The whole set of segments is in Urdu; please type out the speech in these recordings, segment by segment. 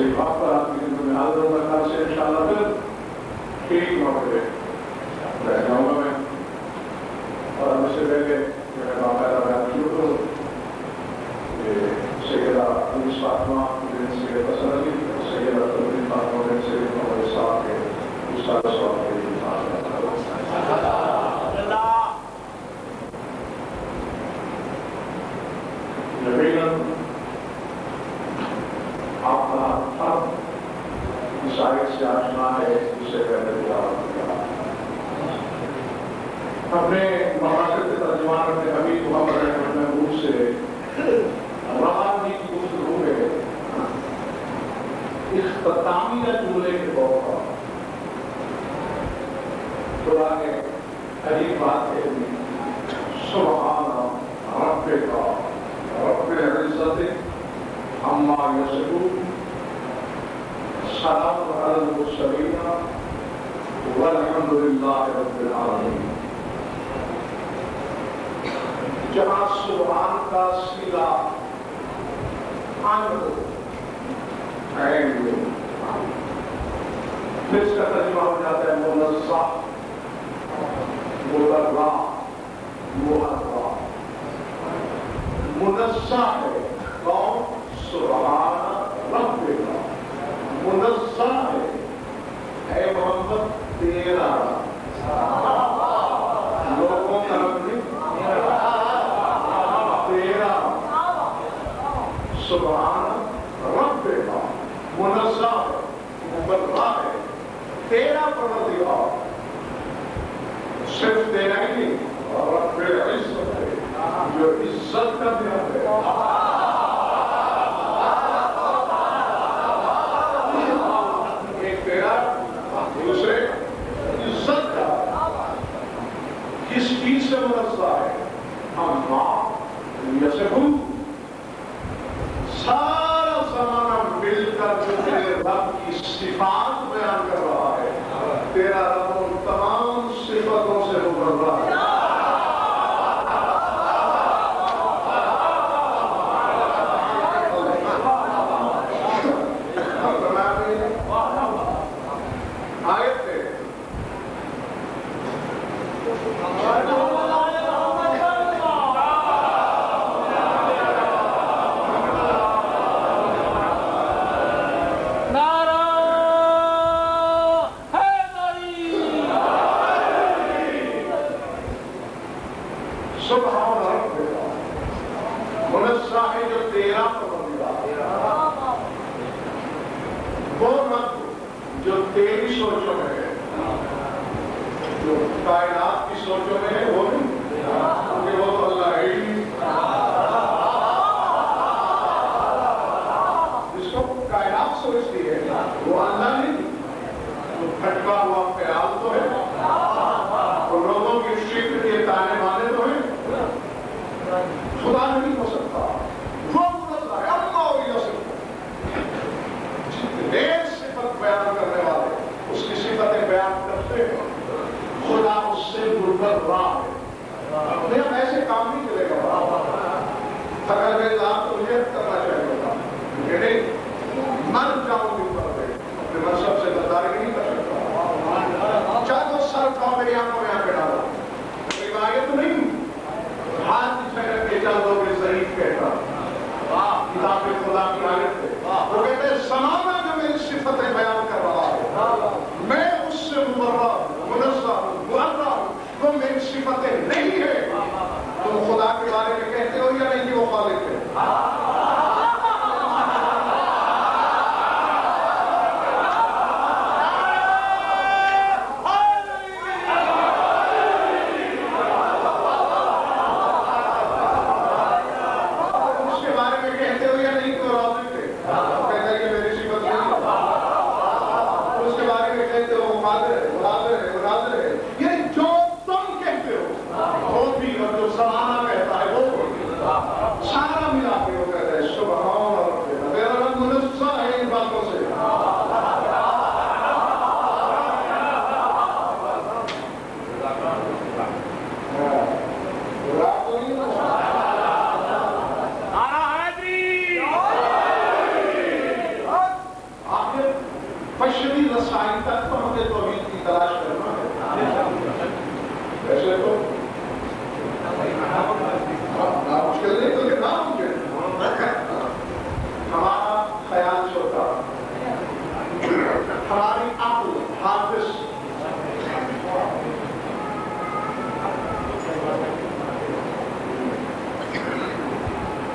صحیح وقت پر آپ کی خدمت میں حاضر ہوں گا سے انشاءاللہ پھر ٹھیک 9 بجے بیٹھ جاؤں گا میں اور ہم سے پہلے میرا باقاعدہ بیان شروع کروں سیدہ انیس فاطمہ بن سید حسن علی سیدہ تنویر فاطمہ بن سید محمد صاحب کے استاد صاحب کے یقیناً آپ کا فرق اس آیت سے آشنا ہے جسے پہلے تلاوت کیا اپنے مقاصد ترجمان اپنے حبیب محمد رحمۃ محبوب سے روحانی گفتگو میں اختتامی جملے کے طور پر قرآن عجیب بات ہے سبحان ربک رب العزت عما یصفون سلام علی المرسلین والحمد للہ رب العالمین. جہاں سبحان کا صیغہ پھر اس کا ترجمہ ہو جاتا ہے منزہ مبرہ محرہ. منزہ ہے کون؟ سبحان ربک. منزہ ہے اے محمد تیرا لوگوں کا رب نہیں تیرا. سبحان ربک منزہ ہے مبرہ ہے تیرا پروردگار. صرف تیرا ہی نہیں اور رب العزت ہے جو عزت کا دھیان ہے. ایک تیرا دوسرے عزت کا. کس چیز سے منزہ ہے؟ اللہ یصفون. سارا زمانہ مل کر جو تیرے رب کی صفات بیان کر رہا ہے. تیرا رب ان تمام صفتوں سے مبرہ ہے.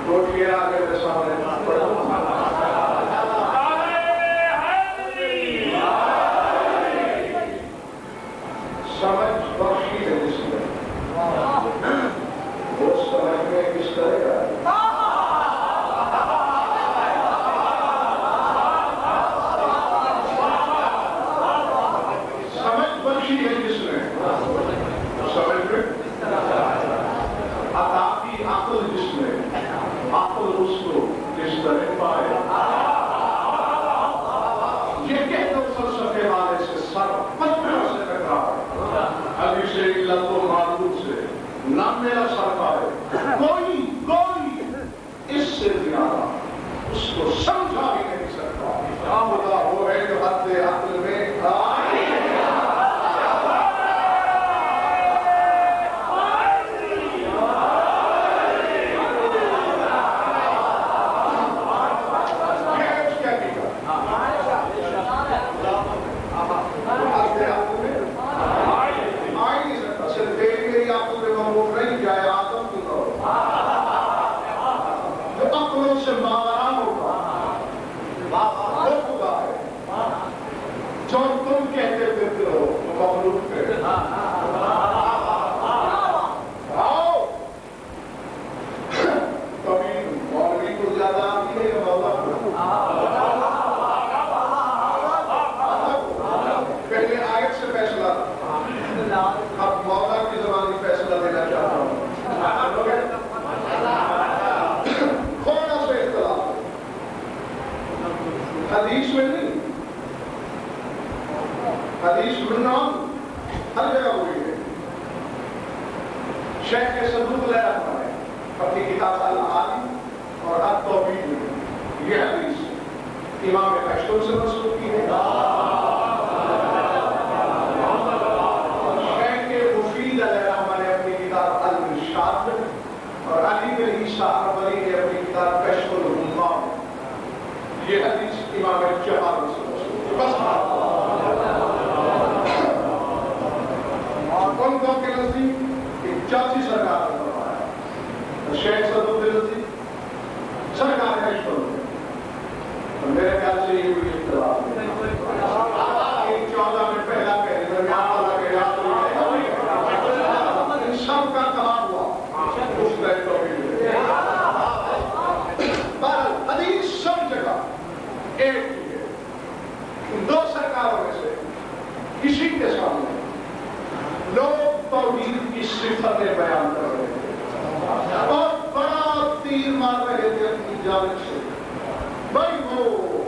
کوٹھی آگے میرے سامنے سمجھ بخشی ہے جس میں وہ سمجھ میں کس طرح کا سمجھ بخشی ہے جس میں سمجھ میں عطا کی عقل جس میں عقل اس کو کس طرح پائے یہ کہہ دو فلسفے والے سے سر پتھر سے ٹکرا ابھی سے علت و معلوم سے نہ میرا سر پائے کوئی اس سے زیادہ اس کو سمجھا بھی نہیں سکتا خدا وہ ہے جو حد عقل میں حدیث میں نہیں حدیث منام ہر جگہ ہوئی ہے شیخ صدوق علیہ رحمہ ہے اپنی کتاب العالم اور التوحید میں یہ حدیث امام اشتر سے منسوب کی ہے شیخ مفید علیہ رحمہ نے اپنی کتاب الارشاد میں اور علی بن عیسیٰ عربی نے اپنی کتاب کشف الغمام یہ حدیث امام جہاد سے بس کون کون کے نزدیک ایک چاچی سرکار نے فرمایا شیخ صدوق کے نزدیک سرکار ہے اور میرے خیال سے یہ ہوئی اختلاف ایک 14 میں پہلا کہہ درمیان والا کہ یاد ان سب کا کلام ہوا اس کا حدیث سب جگہ ایک ہی ہے دو سرکاروں میں سے کسی کے سامنے لوگ توحید کی صفتیں بیان کر رہے تھے اور بڑا تیر مار رہے تھے اپنی جانب سے بھائی وہ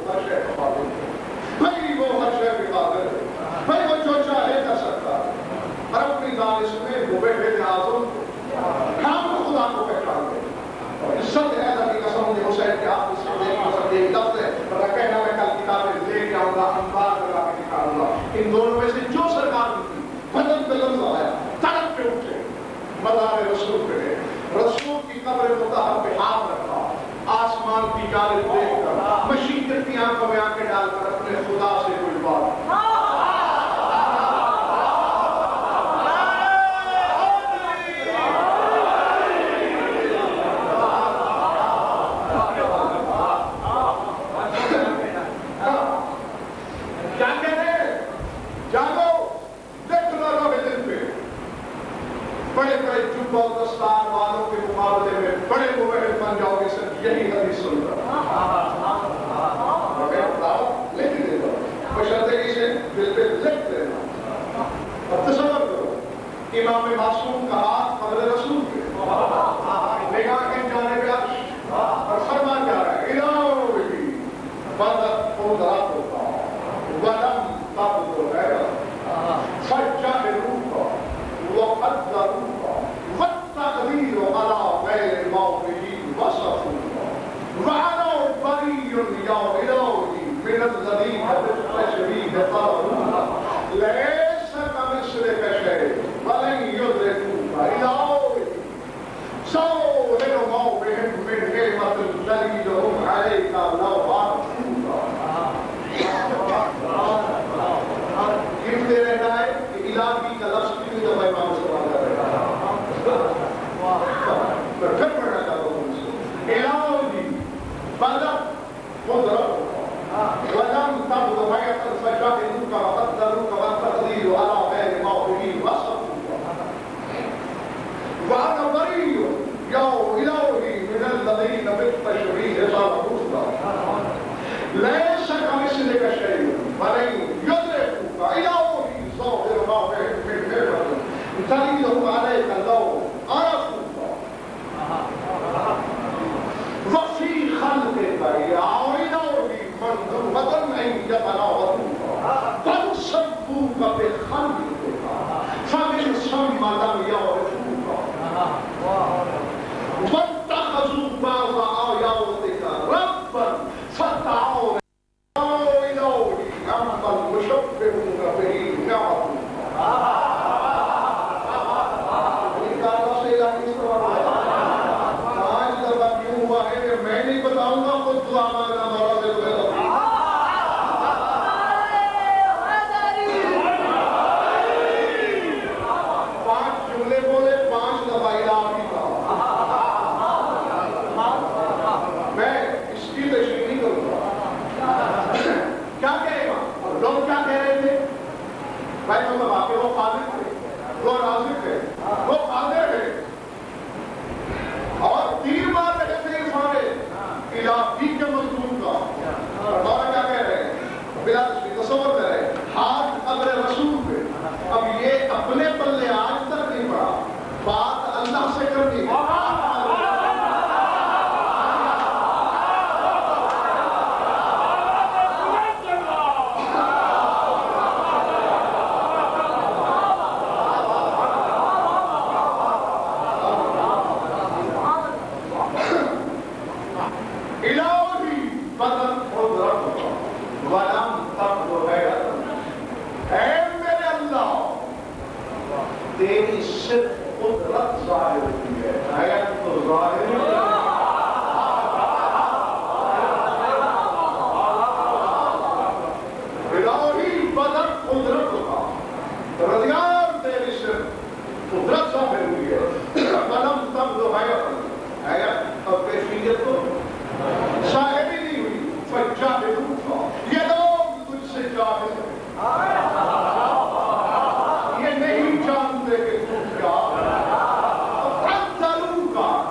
ہر شے کا قابل ہے بھائی وہ ہر شے کے قابل ہے بھائی وہ جو چاہے کر سکتا ہے اور اپنی دانش میں مبید اعظم ہم خدا کو پہچانتے اور عزت ہے نبی قسم نے حسین کے آپ اس سے ایک لفظ ہے اور کہنا میں کل کتابیں لے کے آؤں گا انبار لگا کے نکالوں گا ان دونوں میں سے جو سرکار ہوتی بدل بدل آیا تڑپ پہ اٹھے مدار رسول پہ گئے رسول کی قبر مطہر پہ ہاتھ رکھا آسمان کی جانب دیکھ کر مشیت کی آنکھوں میں آنکھیں ڈال کر اپنے خدا سے کوئی بات دستار والوں کے مقابلے میں بڑے مبہر بن جاؤ گے صرف یہی حدیث سن رہا لکھ دے دو بشرطے سے دل پہ لکھ دینا اب تصور کرو امام معصوم کا ہاتھ قبر رسول کے نگاہ کے جانے پہ عرش اور فرمان جا رہا ہے الہی بدت خودرات ہوتا ولم تبد غیر فجر روحا وقدر روحا والتقدير على غير الموضوع وصفه وعنوا بري اليوم إلهي من الذين بالتشبيه قالوا ليس كمثلك شيء ولن يدركوك إلهي سوّلوا بهم من نعمة الذي هم عليك لو عرفوك کہتے رہنا ہے کہ الہی کا لفظ کتنی دفعہ امام استعمال کر رہا ہے میں پھر پڑھنا چاہتا ہوں بدت قدرتك ولم تبد بيت فجهلوك وقدروك والتقدير على غير موضعه وصفوك وانا بريء يا الهي من الذين بالتشبيه ضربوك ليس كمثلك شيء ولن يدركك الهي ظاهر ما بهم من نعمه تريده عليك اللوم عرفوك وفي خلقك يا الهي منظومة عند تناولوك قد صدوك بخلقك فمن ثم لم يعرفوك واتخذوا بعض آياتك ربا فتعالى يا إلهي أما المشبهون به نعمك میں نہیں بتاؤں گا خود تو ہمارا ہمارا سے پانچ جملے بولے 5 دفعہ الہی کہا میں اس کی تشریح نہیں کروں گا کیا کہے گا لوگ کیا کہہ رہے تھے بھائی مطلب آپ کے وہ خالق تھے وہ رازق تھے وہ قادر تھے اور 3 بار رہے تھے سارے الہی کے مضمون کا اور کیا کہہ رہے ہیں بلا تصور کر رہے ہاتھ قبر رسول پہ اب یہ اپنے پلے آج تک نہیں پڑا بات اللہ سے کرنی ہے تیری صرف قدرت ظاہر ہوتی ہے حیات تو ظاہر الہی بدن قدرت کا رضیان تیری صرف قدرت ظاہر ہوئی ہے قدم تب جو حیات اور پیشیت کو ظاہر ہی نہیں ہوئی فجاہدوک یہ لوگ تجھ سے جاہل ہیں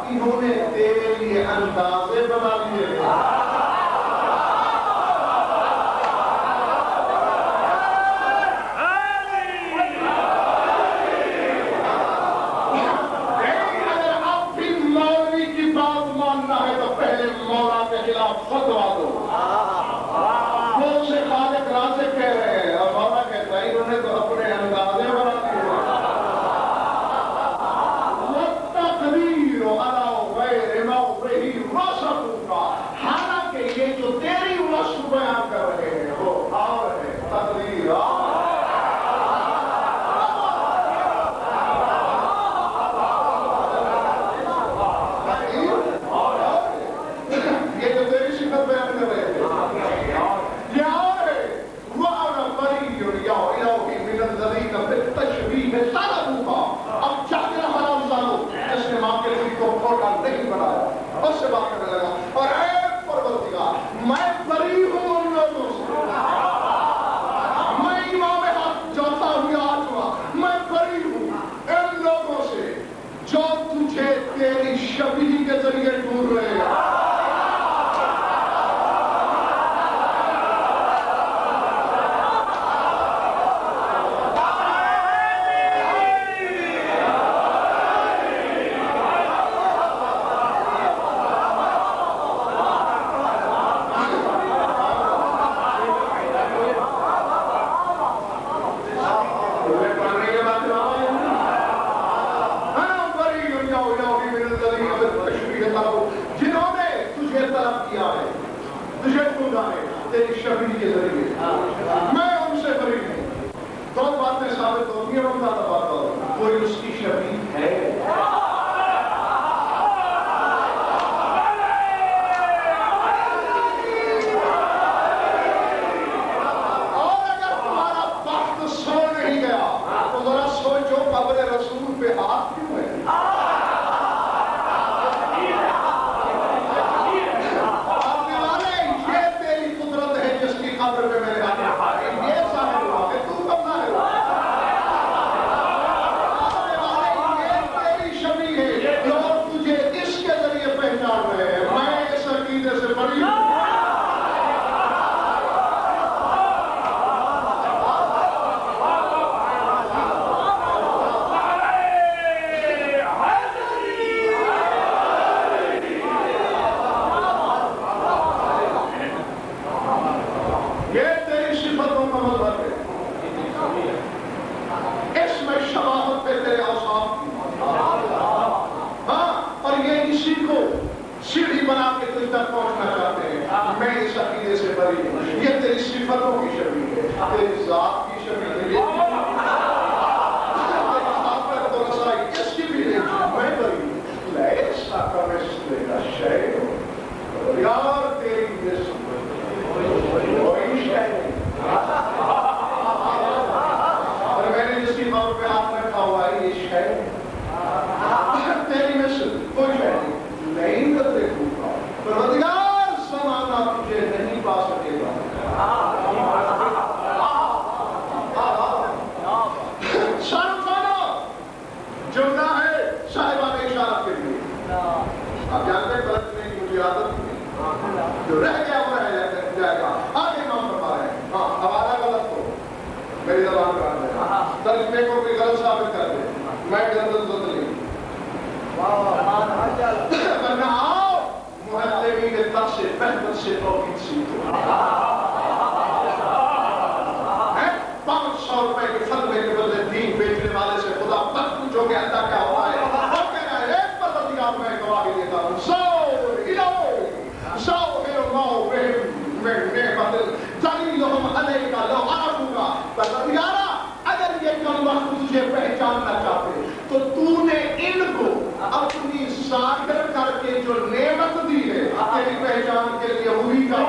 انہوں نے تیرے لیے اندازے بنا لیے اگر آپ بھی مولوی کی بات ماننا ہے تو پہلے مولا کے خلاف فتوا دو وہ اسے خالق رازق کہہ رہے ہیں اور مولا کہتا ہے انہوں نے تو اپنے اندازے بنا لیے حالانکہ یہ جو تیری وصف بیان کر رہے ہیں وہ اور ہے تقدیر یہ جو تیری صفت بیان کر رہے تھے یہ اور ہے وَأَنَا بَرِيٌّ يَا إِلَٰهِي مِنَ الَّذِينَ بِالتَّشْبِيهِ ظَلَمُوا اب جاہل حرام زادو جس نے ماں کے لیے کو کھوٹا نہیں بنایا اس سے بات کرنے لگا اور اے پروردگار میں بری ہوں ان لوگوں سے میں امام حق جاتا ہوا آج ہوا میں بری ہوں ان لوگوں سے جو تجھے تیری شبیہ کے ذریعے ڈھونڈ رہے ہیں جنہوں نے تجھے طلب کیا ہے تجھے ڈھونڈا ہے تیری شبیہ کے ذریعے میں ان سے بری ہوں 2 باتیں ثابت ہوتی ہیں ان کا بات کوئی اس کی شبیہ ہے اور اگر تمہارا وقت سو نہیں گیا تو ذرا سوچو قبر رسول پہ ہاتھ کیوں ہے تک پہنچنا چاہتے ہیں. میں اس عقیدے سے بری ہوں. یہ تیری صفتوں کی شبیہ ہے, تیری ذات کی شبیہ ہے. اس کی بھی میں بری ہوں. ایسا کمسٹری کا شے یار تیری جسم کوئی شے نہیں. اور میں نے جس کی طور پہ ہاتھ رکھا ہوا ہے یہ شے تیری مثل کوئی شے نہیں کر دیکھوں گا. پروردگار زمانہ تجھے نہیں پا سکے گا. جملہ ہے صاحبان اشارت کے لیے. آپ جانتے ہیں غلط میں کی مجھے عادت نہیں, جو رہ گیا وہ رہ جائے گا. آگے امام فرما رہے ہیں ہاں ہمارا غلط ہو میری زبان کر دے, ترجمے کو بھی غلط ثابت کر دے, میں جنرل زد نہیں. ورنہ آؤ محلمین تر سے بہتر سے توحید سیکھو. 500 روپے کے فتوے کے بدلے دین بیچنے والے سے خدا مت پوچھو کہ اللہ کیا ہوتا ہے. وہ کہنا ہے ایک پروردگار میں گواہی دیتا ہوں. پروردگارا اگر یہ کم وقت تجھے پہچاننا چاہتے تو تو نے ان کو اپنی ذاکر کر کے جو نعمت دی ہے تیری پہچان کے لیے وہی کا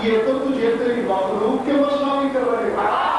یہ تو تجھے تیری مخلوق کے مساوی کر رہے ہیں.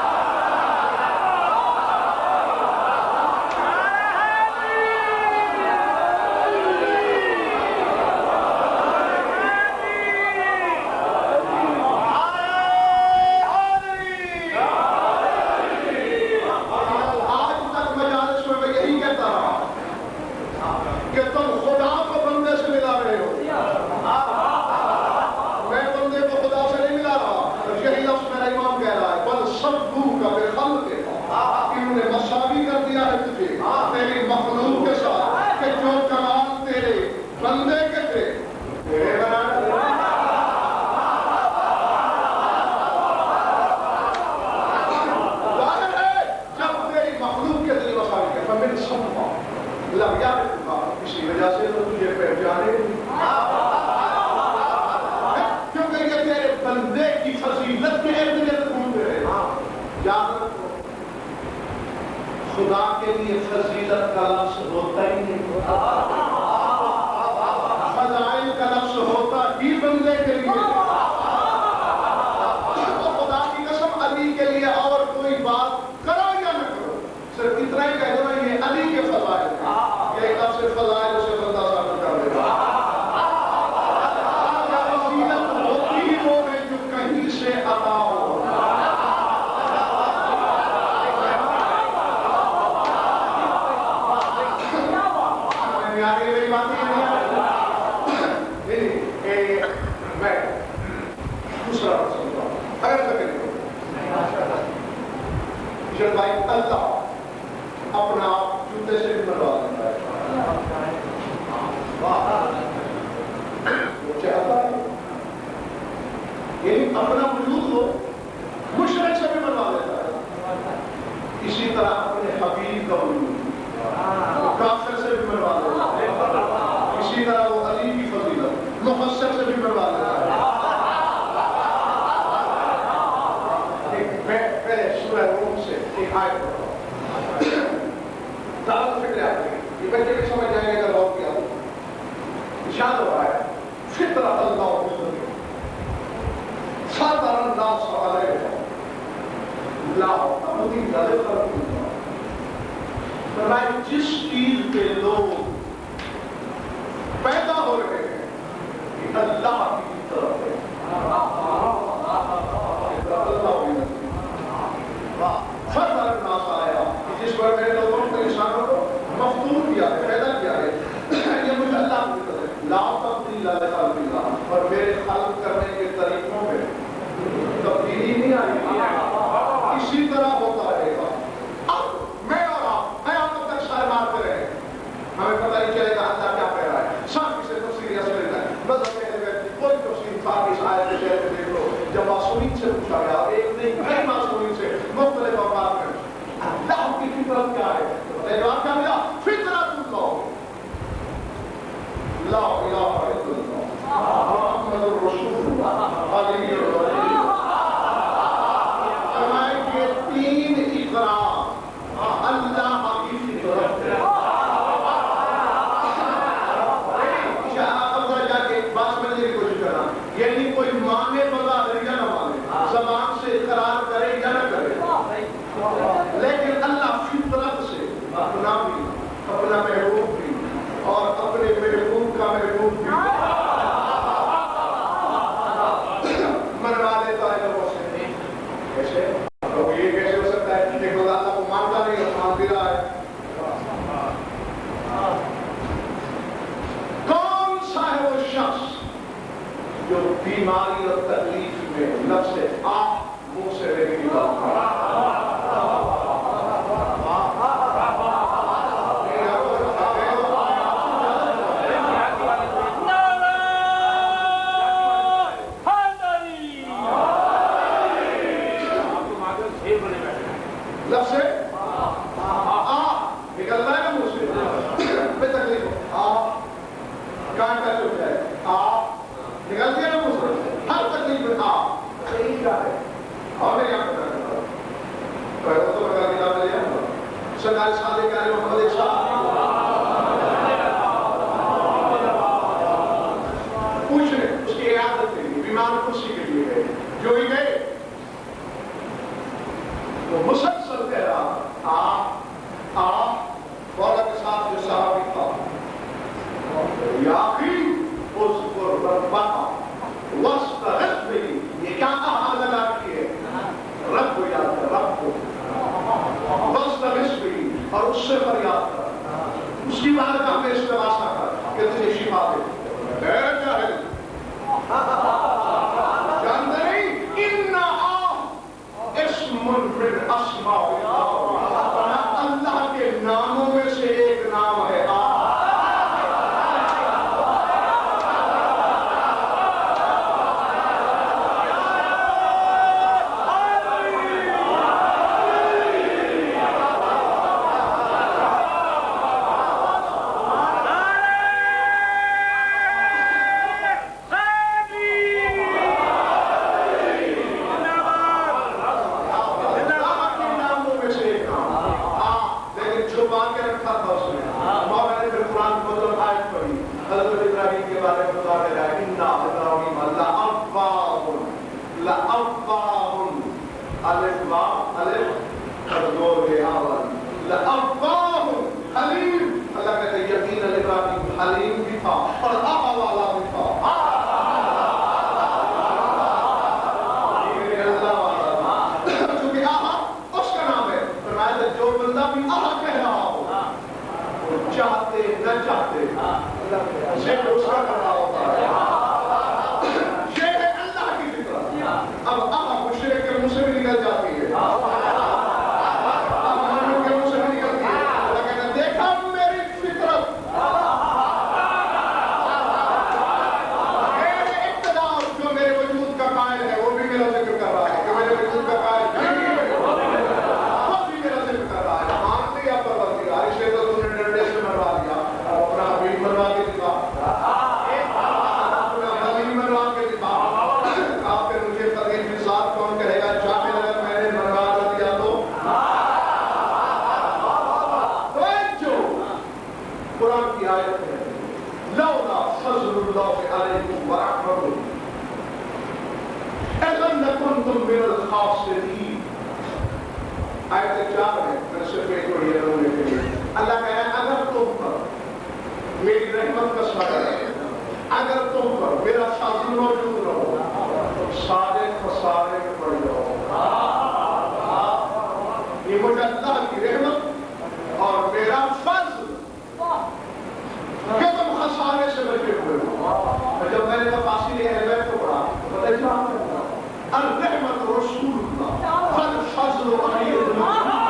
خدا کے لیے فضیلت کا لفظ ہوتا ہی نہیں. فضائل کا لفظ ہوتا ہی بندے کے لیے. تو خدا کی قسم علی کے لیے اور کوئی بات کرو یا نہ کرو, صرف اتنا ہی کہہ دو یہ علی کے فضائل ہیں. یہ لفظ فضائل سے بندہ ثابت کر دے گا. فضیلت ہوتی ہی وہ ہے جو کہیں سے عطا ہو. میں آ گئی میری بات میں دوسرا سمجھا اگر تک بھائی اللہ اپنا آپ جوتے سے بھی بنوا دیتا ہے. وہ چاہتا ہے یعنی اپنا وجود ہو مشرق سے بھی بنوا دیتا ہے. اسی طرح اپنے حبیب کا وجود کافر سے بھی بنوا دیتا ہے. اسی طرح وہ علی کی فضیلت محسن سے بھی بنوا دیتا ہے. پہلے سورہ روم سے ایک آیت پڑھا زیادہ فکر آتی ہے یہ بچے بھی سمجھ جائیں گے اگر غور کیا ارشاد ہو رہا ہے فطرت اللہ فطر الناس علیہ لا تبدیل لخلق اللہ. فرمایا جس چیز پہ لوگ پیدا ہو رہے ہیں یہ اللہ کی طرف ہے. فطر الناس علیہ جس پر میرے لوگوں کو انسانوں کو مفطور کیا ہے پیدا کیا ہے یہ مجھے اللہ کی طرف ہے. لا تبدیل لخلق اللہ اور میرے خلق کرنے کے طریقوں میں تبدیلی نہیں آئی. اسی طرح ہوتا رہے گا. اب میں اور آپ قیامت تک سارے مارتے رہے ہمیں پتہ نہیں چلے گا اللہ کیا کہہ رہا ہے. ساتھ سے تفسیر اصل ہے مذہب میں کوئی تفسیر ساتھ اس آیت کے شہر دیکھ لو جب معصومین سے پوچھا گیا ایک نہیں کئی معصومین سے مختلف اوقات میں اللہ کی فطرت کیا ہے جواب کیا ملا فطرت اللہ لا الہ الا اللہ محمد الرسول اللہ علیہ وسلم. فرمائے یہ تین اقرار اللہ کی فطرت ہے. اب جا کے بات سمجھنے کی کوشش کرنا یعنی کوئی مانے بغیر یا نہ مانے زبان سے اقرار کرے یا نہ کرے لیکن اللہ فطرت سے اپنا بھی اپنا محبوب بھی اور اپنے محبوب کا محبوب بھی منوا لیتا ہے لوگوں سے. کیسے یہ کیسے ہو سکتا ہے کہ خدا اللہ کو مانتا نہیں اور مان بھی رہا ہے. کون سا ہے وہ شخص جو بیماری اور تکلیف میں نفس آپ منہ سے لے کے اور اس سے فریاد کر اس کی بات کا ہمیں استغاثہ کر کہ تجھے شفا دے. اے جاہل جانتے نہیں انہا اسم من اسماء اللہ کے ناموں میں سے ایک نام ہے چاہتے نہ چاہتے صرف اس کا کرنا ہوتا ہے. یہ ہے اللہ کی فطرت. اب مشرک کے منہ سے بھی نکل جاتی ہے, مومن کے منہ سے بھی نکلتی ہے. اللہ کہتا ہے دیکھا میری فطرت, میرے اقتدار جو میرے وجود کا قائل ہے وہ بھی میرا ذکر کر رہا ہے, کہ میرے وجود کا قائل نہیں ہے وہ بھی میرا ذکر کر رہا ہے. مان لیا پروردگار, اس لیے تو تم نے ڈنڈے سے مروا دیا, اپنا حبیب مروا کے دکھا, اپنا حبیب مروا کے دکھا. آپ کے مجھے قریب کی ذات کون کہے گا جاہل اگر میں نے مروا نہ دیا تو. جو قرآن کی آیت ہے لولا فضل اللہ علیکم ورحمتہ اذن لکنتم من الخاسرین. آیت 4 ہے, میں صرف ایک اور یہ رونے کے لیے. اللہ کہہ رہا ہے اگر تم پر میری رحمت کا صدر ہے, اگر تم پر میرا فضل موجود رہو تو سارے خسارے میں پڑ جاؤ. یہ مجھے اللہ کی رحمت اور میرا فضل کہ تم خسارے سے بچے ہوئے ہو. جب میں نے تفاصیل اہل بیت کو پڑھا تو پتہ چلا الرحمت رسول اللہ فالفضل امیر المؤمنین.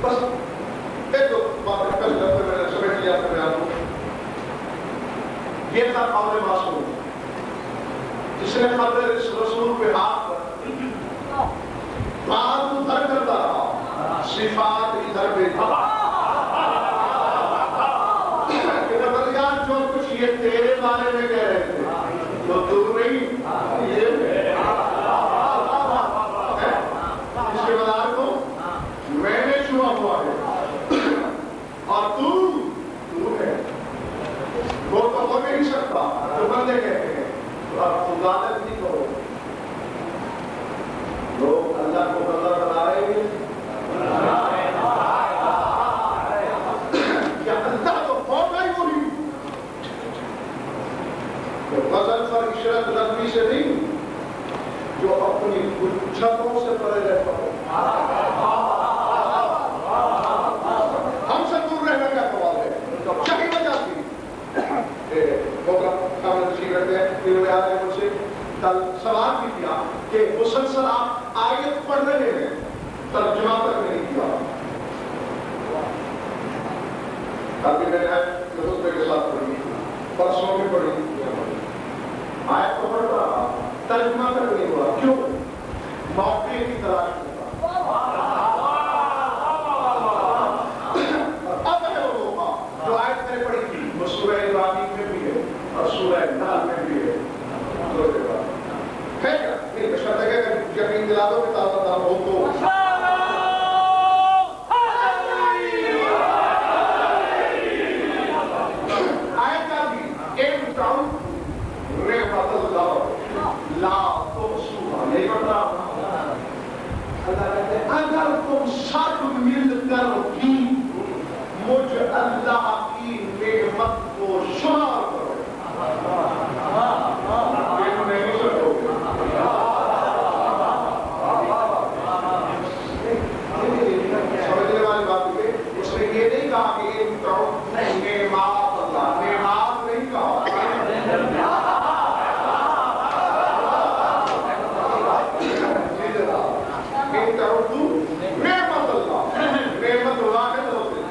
بس ایک دو بات کر لیتے ہیں. قول معصوم جس نے قبر اس رسول پہ ہاتھ رکھ بات ادھر کرتا رہا صفات ادھر پہ جو کچھ یہ تیرے بارے میں کہہ رہے تھے تو تو نہیں یہ اس کے بدار کو میں نے چھوا ہوا ہے اور تو ہے وہ تو ہو نہیں سکتا تو بندے کہتے ہیں تو اب خدادت نہیں کرو لوگ اللہ کو بندہ بنا رہے ہیں یا اللہ تو ہوگا ہی وہی غزل پر عشرت نبی سے نہیں جو اپنی چھتوں سے پرے رہتا ہو ہم سے دور رہنے کا سوال ہے کہیں وجہ تھی کامل تشریح کرتے ہیں پھر وہ یاد ہے مجھ سے کل سوال بھی کیا کہ مسلسل آپ آیت پڑھ رہے ہیں ترجمہ تک نہیں کیا کل بھی میں نے خطبے کے ساتھ پڑھی پرسوں بھی پڑھی آیت تو پڑھ رہا ترجمہ تک نہیں ہوا کیوں موقع کی تلاش میں اب ہے وہ موقع جو آیت میں پڑھی تھی وہ سورہ ابراہیم میں بھی ہے اور سورہ نحل میں بھی ہے ہے کیا نہیں بشرط ہے کہ یقین دلا دو کہ تازہ تازہ ہو تو آیت کا بھی ایک بتاؤں رحمت اللہ لا تحصوها نہیں پڑھتا اللہ کہتے ہیں اگر تم سب مل کر بھی مجھ اللہ کی نعمت کو شمار کرو سمجھنے والی بات ہے اس نے یہ نہیں کہا کہ یہ نعمات اللہ نعمات نہیں کہا نعمت اللہ نعمت واحد ہوتی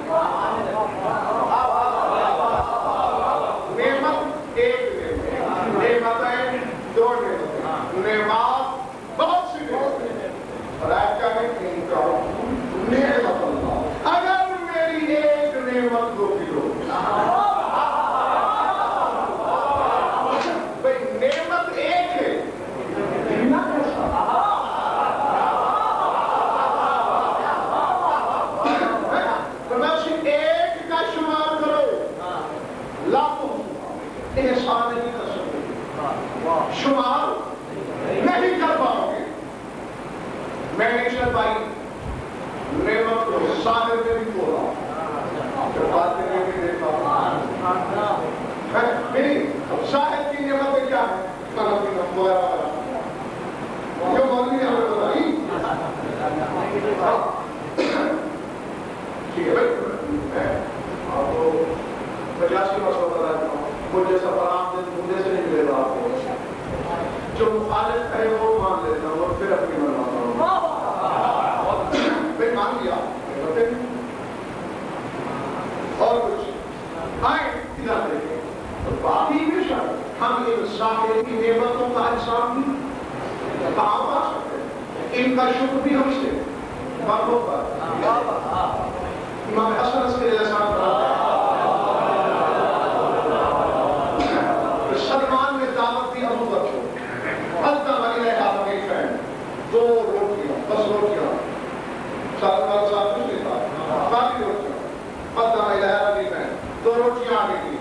نعمت ایک نعمتیں دو نعمات بہت سی اور آج کا میں نعمت اللہ اگر میری ایک نعمت کو کلو بھئی نعمت ایک ہے نہ ایک کا شمار کرو لاکھوں احسان نہیں کر سکتے شمار نہیں کر پاؤ گے میں نہیں چل پائی نعمت کو سارے میں بھی بولا جو باتیں میں بھی دیکھا نہیں شاہد کی نعمتیں کیا ہے کھانا پینا وغیرہ جو مولوی نے ہمیں بتائی ٹھیک ہے بھائی آپ کو 50 مسئلہ بتا دیتا ہوں مجھے سفر آپ مجھے سے نہیں ملے گا آپ کو جو مخالف ہے وہ مان لیتا ہوں اور پھر اپنی منواتا ہوں میں مان لیا اور کچھ آئے ادھر دیکھیں تو باقی بھی شاید ہم انسان کی نعمتوں کا انسان بھی کہاں پا سکتے ہیں ان کا شکر بھی ہم سے بابوں پر امام حسن عسکری علیہ السلام سلمان نے دعوت دی ابو بکر کو حضرت علی آپ کے فرینڈ 2 روٹیاں بس روٹیاں سلمان صاحب کچھ نہیں تھا کافی روٹیاں حضرت علی آپ کے فرینڈ 2 روٹیاں آگے کی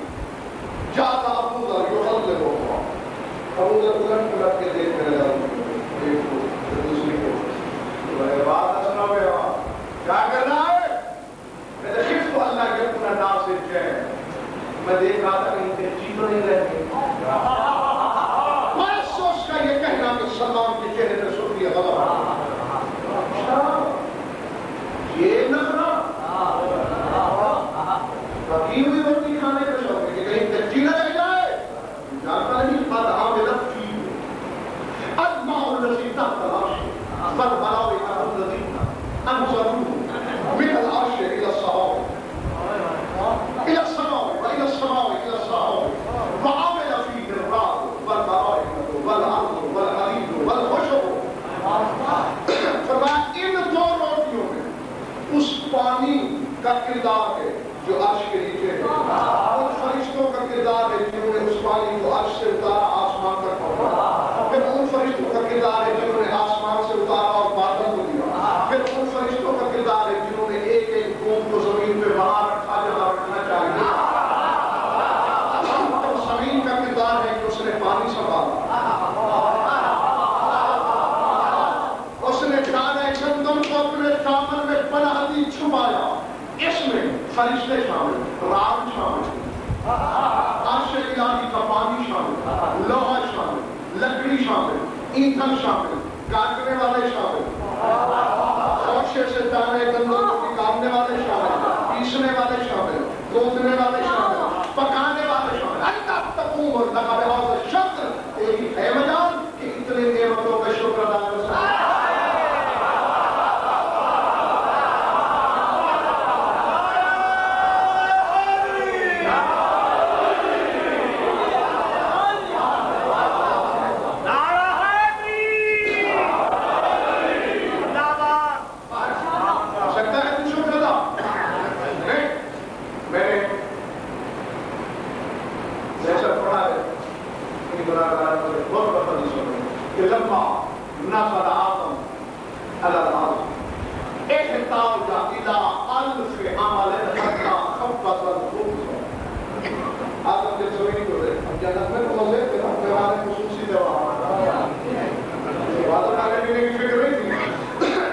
جاتا ابو ذر یغلب ہوا ابو ذر بلند کے دیکھ میں لگا ایک کو دوسری کو بات سنا ہوا کیا کرنا ہے میں خفت اللہ کے اپنا ناصر ہے میں دیکھ رہا تھا کہیں پہ چیز نہیں رہتی میں سوچ کا یہ کہنا کہ سلمان کے چہرے پہ شکریہ غلط یہ نظرہ باقی ہوئی روٹی کھانے کا شوق ہے کہ کہیں پہ چیز رہ جائے جانتا نہیں مدعا میں لفظ چیز الماء الذي تحت العرش فالبلاء الذين انزلوه من العرش الى السماء الى السماء والى السماء الى السماء وعمل في راگ شامل، عرش الہی کا پانی شامل، لوہا شامل، لکڑی شامل، ایندھن شامل، کاٹنے والے شامل، خوشے سے دانے گندم کو نکالنے والے شامل، پیسنے والے شامل، گوندنے والے شامل، پکانے والے شامل، اللہ تقوم اور لگا بہذا الشکر، ایک ہے مجال کہ اتنے نعمتوں کا شکر ادا کر سکتے ہیں۔ نظر آدم على الأرض احتاج إلى 1000 عمل حتى خبز الخبز. آدم کے زمین کو دے اب جنت میں روزے کے ہمارے خصوصی دوا وعدہ کھانے پینے کی فکر نہیں تھی.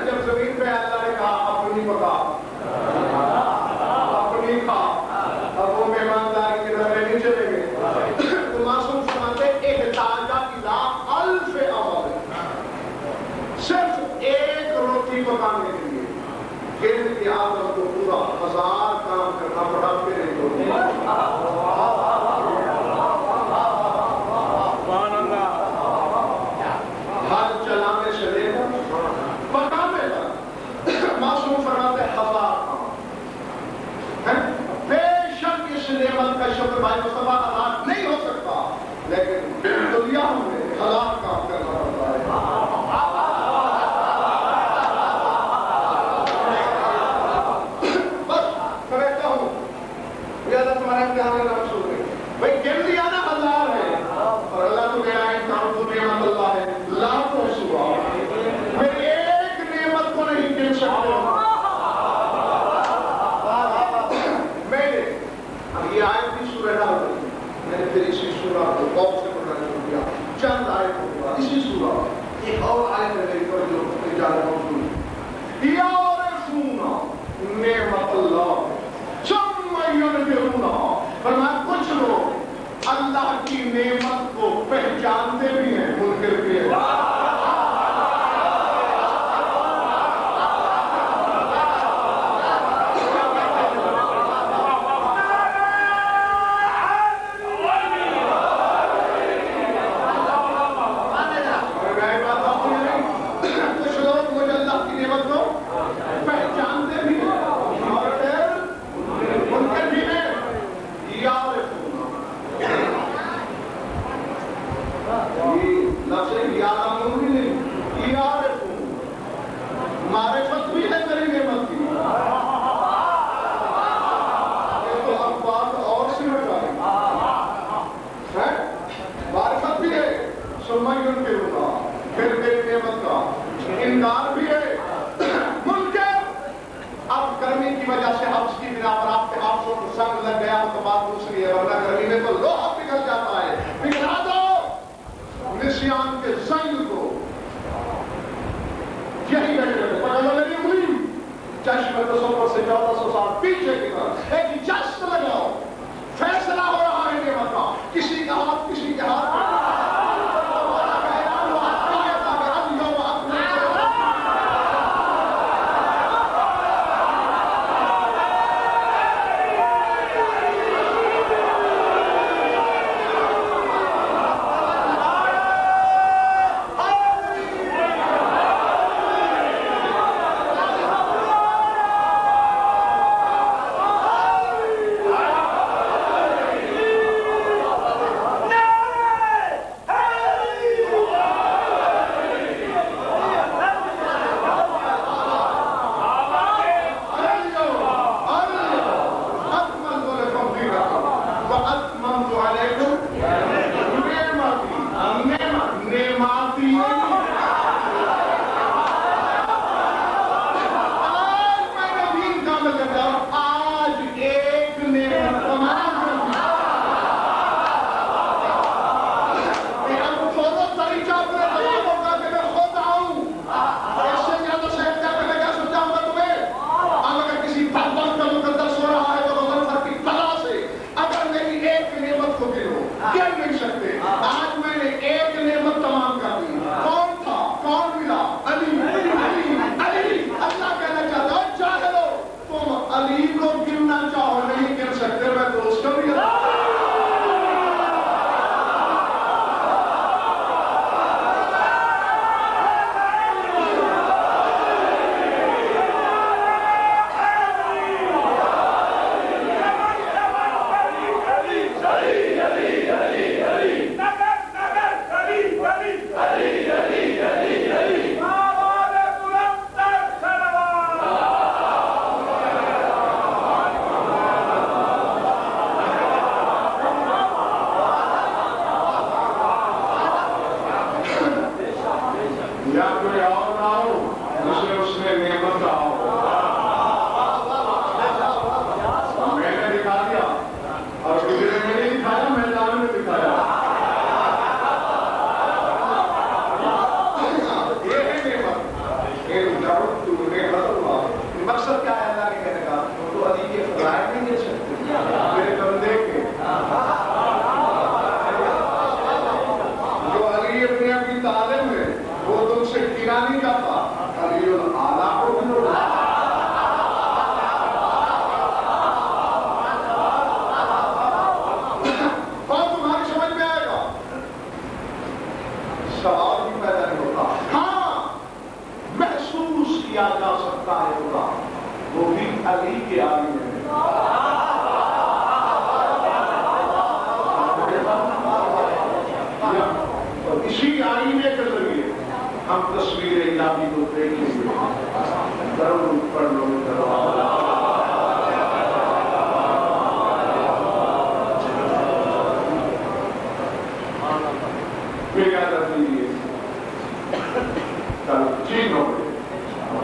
جب زمین پہ اللہ نے کہا اپنی پکا اپنی کھا، اب وہ مہمانداری کے نظرے نہیں چلے گئے. تو معصوم فرماتے احتاج إلى 1000 عمل، صرف ایک روٹی پکانے کے لیے پھر بھی آدم کو پورا 1000 کام کرنا پڑا. پھر ایک روٹی ہاتھ چلانے سے لے کر پکانے تک معصوم فرماتے 1000 کام. بے شک اس نعمت کا شکر بھائی مصطفیٰ ادا نہیں ہو سکتا، لیکن دنیا میں 1000 کام کرنا پڑتا ہے. بھئی کہہ دیا نا اللہ ہے، اور اللہ تو کہہ رہا ہے تعبدوا نعمت اللہ ہے لا تحصوها. میں ایک نعمت کو نہیں گن سکتے. میں نے اب یہ آیت بھی سورہ نہ ہوئی، میں نے پھر اسی سورہ کو قوم سے پڑھنا شروع کیا. چند آیت ہوگا اسی سورہ ایک اور آیت ہے میری پر جو اجازت موجود یعرفون نعمت اللہ ثم ينکرونها. فرمایا کچھ لوگ اللہ کی نعمت کو پہچانتے بھی ہیں، منکر بھی ہیں. کچھ لوگ مجھے اللہ کی نعمت کو پہچانتے بھی ہیں اور پھر منکر بھی ہیں. لفظ یعلمون بھی نہیں، یعرفون. معرفت بھی ہے میری نعمت کی. یہ تو اب بات اور سی ہو جائے. معرفت بھی ہے ثم ينکرونها، پھر میری نعمت کا انکار بھی ہے. منکر اب گرمی کی وجہ سے حبس کی بنا پر آپ کے ہاتھوں کو سنگ لگ گیا تو بات دوسری ہے، ورنہ گرمی میں تو لوہا پگھل جاتا ہے. پگھلا دو نسیان کے زنگ کو. یہی بیٹھے پکڑ لو میری انگلی، چشم تصور سے 1400 سال پیچھے کی طرف ایک جست لگاؤ. فیصلہ ہو رہا ہے نعمت کا، کسی کا ہاتھ کسی کے ہاتھ میں. ہم تصویر الہی کو دیکھیں گے. درود پڑھ لو کل 3 نومبر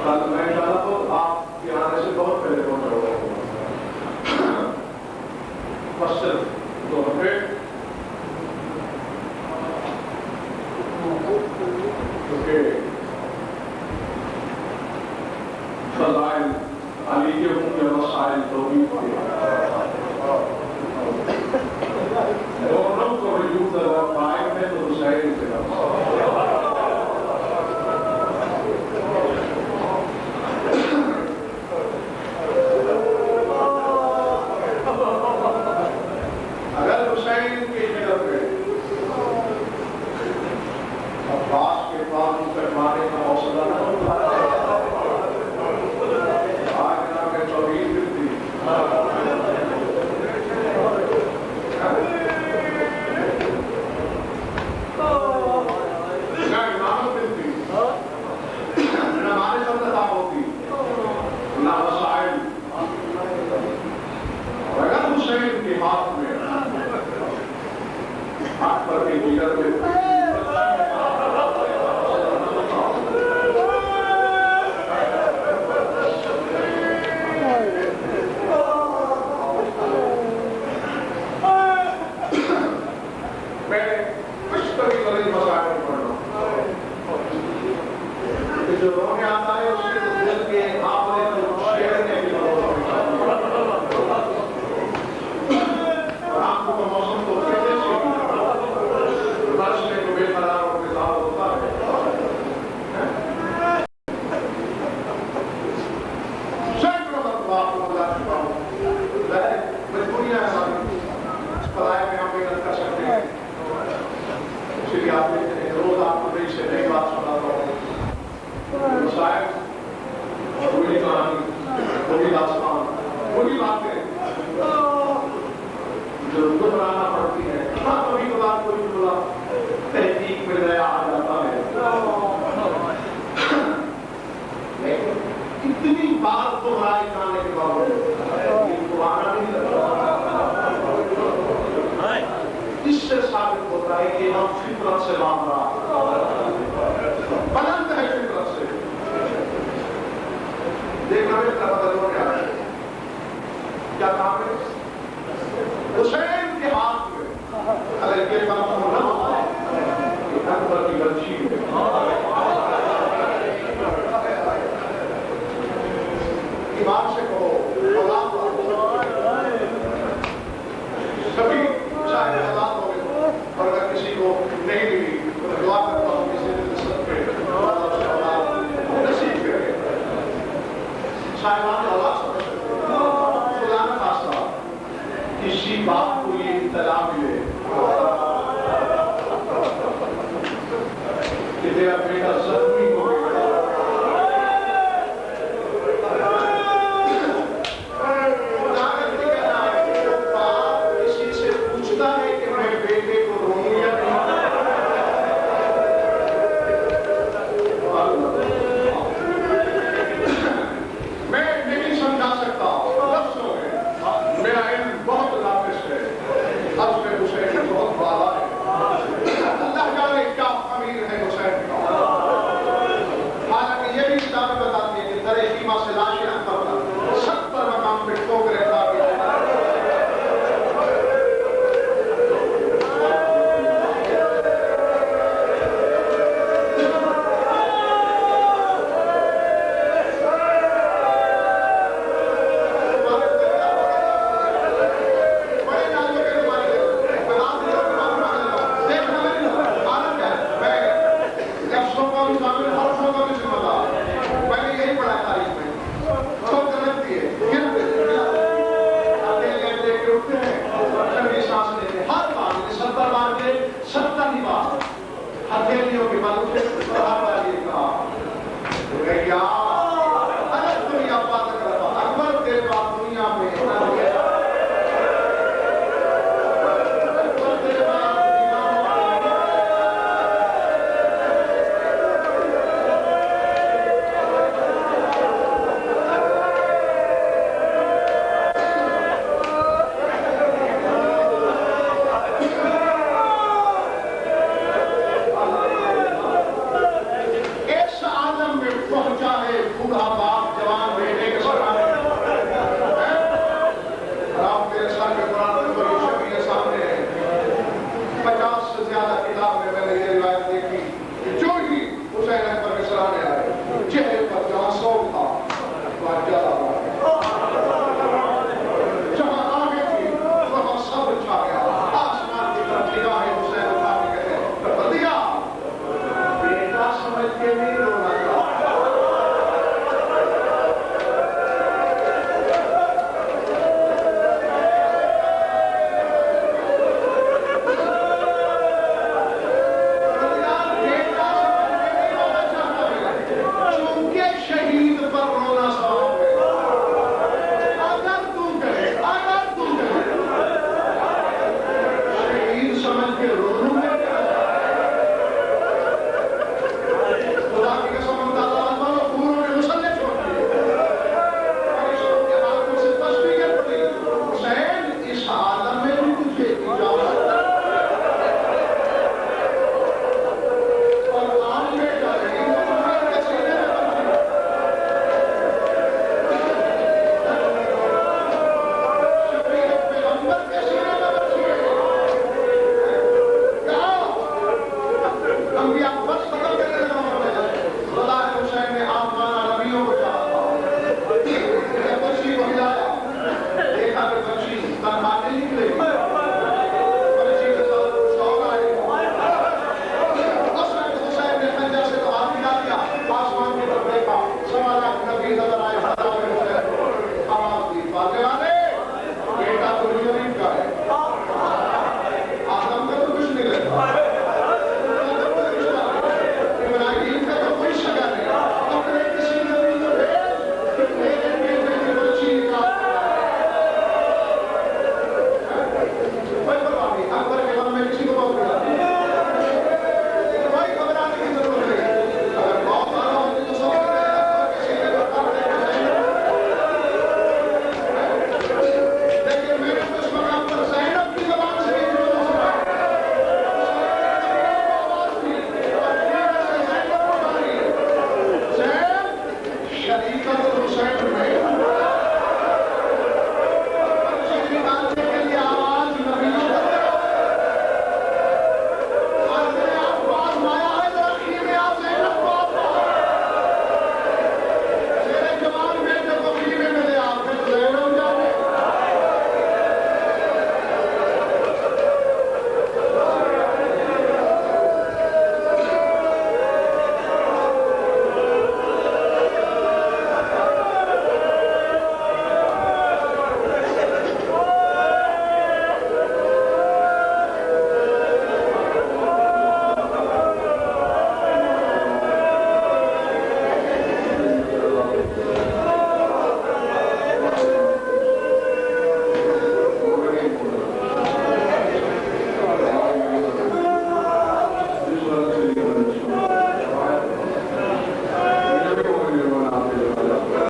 کل میں چاہتا تو آپ کے آنے سے بہت پہلے پہنچا ہوا بس صرف 2 گھنٹے کیونکہ فضائل علی کے ہوں یا مسائل توحید کے دونوں کو وجود اگر قائم ہے تو حسین سے اگر حسین کی جگہ پہ عباس کے پاس فرمانے کا حوصلہ نہ ہوتا آج نہ کہ توحید ملتی نہ امامت ملتی نہ معرفت عطا ہوتی نہ وسائل. اگر حسین کے ہاتھ میں اکبر کی جگر میں جو رونے آتا ہے اس کے دل کے آپنے کو شیرنے کی اور آپ کو موسم تو پھر برسنے کو بے قرار اور بزار ہوتا ہے. سینکڑوں مرتبہ آپ کو بتا چکا ہوں مجبوریاں ہماری پڑھائی میں ہم محنت کر سکتے ہیں. اسی لیے آپ دیکھتے ہیں روز آپ کو نئی سے نئی بات سناتا ہوں. شاید وہی کہانی وہی داستان وہی باتیں جو دہرانا پڑتی ہے. ہاں کبھی کبھار کوئی بولا تحقیق میں نیا آ جاتا ہے لیکن کتنی بار دہرائی جانے کے باوجود پرانا نہیں لگتا. اس سے ثابت ہوتا ہے کہ ہم فطرت سے مانگ رہا بلند ہے فطرت سے. دیکھنا میں بدلوں کیا ہے کیا کام ہے حسین کے ہاتھ میں اگر یہ بات نہ ہوتا کہ اکبر کی غلطی ایمان سے کہو کبھی چاہے حالات ہو گئے اور اگر کسی کو نہیں ملی تو دعا کرتا ہوں کسی نے نصرت پہ نصیب کرے صاحبان اللہ سمجھ سکتے خدا نہ خاصہ کسی بات کو یہ اطلاع ملے کہ تیرا بیٹا ضرور